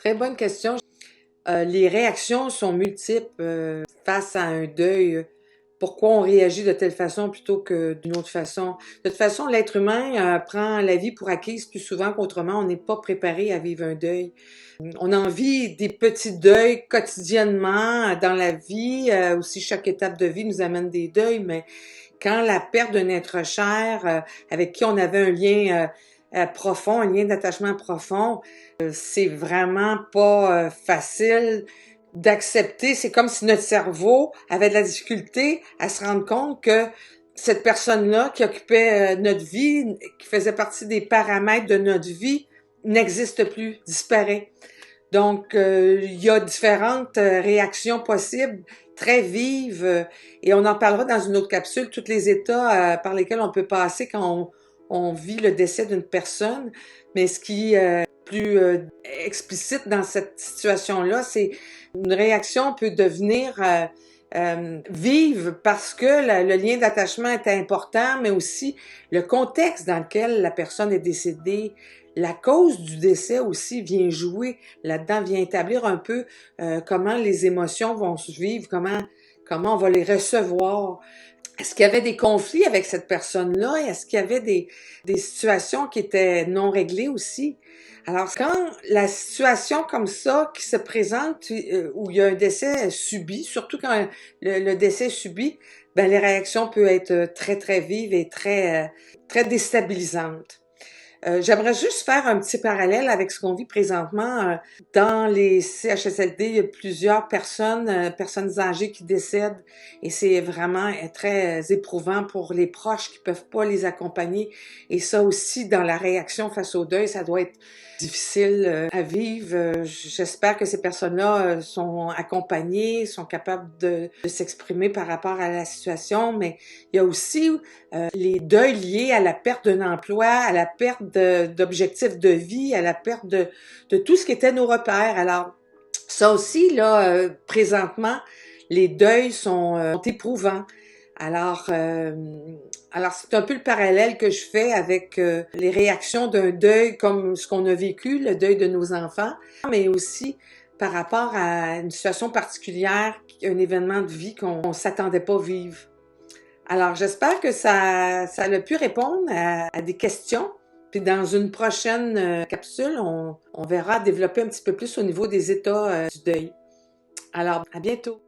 Très bonne question. Les réactions sont multiples face à un deuil. Pourquoi on réagit de telle façon plutôt que d'une autre façon? De toute façon, l'être humain prend la vie pour acquise plus souvent qu'autrement. On n'est pas préparé à vivre un deuil. On en vit des petits deuils quotidiennement dans la vie. Aussi, chaque étape de vie nous amène des deuils, mais quand la perte d'un être cher avec qui on avait un lien profond, un lien d'attachement profond, c'est vraiment pas facile d'accepter. C'est comme si notre cerveau avait de la difficulté à se rendre compte que cette personne-là qui occupait notre vie, qui faisait partie des paramètres de notre vie, n'existe plus, disparaît. Donc, il y a différentes réactions possibles, très vives, et on en parlera dans une autre capsule, tous les états par lesquels on peut passer quand on vit le décès d'une personne. Mais ce qui est plus explicite dans cette situation-là, c'est une réaction peut devenir vive parce que le lien d'attachement est important, mais aussi le contexte dans lequel la personne est décédée. La cause du décès aussi vient jouer là-dedans, vient établir un peu comment les émotions vont se vivre, comment on va les recevoir. Est-ce qu'il y avait des conflits avec cette personne-là? Est-ce qu'il y avait des situations qui étaient non réglées aussi? Alors, quand la situation comme ça qui se présente, où il y a un décès subi, surtout quand le décès est subi, ben les réactions peuvent être très, très vives et très déstabilisantes. J'aimerais juste faire un petit parallèle avec ce qu'on vit présentement. Dans les CHSLD, il y a plusieurs personnes âgées qui décèdent et c'est vraiment très éprouvant pour les proches qui peuvent pas les accompagner. Et ça aussi, dans la réaction face au deuil, ça doit être difficile à vivre. J'espère que ces personnes-là sont accompagnées, sont capables de s'exprimer par rapport à la situation, mais il y a aussi les deuils liés à la perte d'un emploi, à la perte d'objectifs de vie, à la perte de tout ce qui était nos repères. Alors, ça aussi, là, présentement, les deuils sont éprouvants. Alors, c'est un peu le parallèle que je fais avec les réactions d'un deuil comme ce qu'on a vécu, le deuil de nos enfants, mais aussi par rapport à une situation particulière, un événement de vie qu'on s'attendait pas vivre. Alors, j'espère que ça a pu répondre à des questions. Puis dans une prochaine capsule, on verra développer un petit peu plus au niveau des états du deuil. Alors, à bientôt!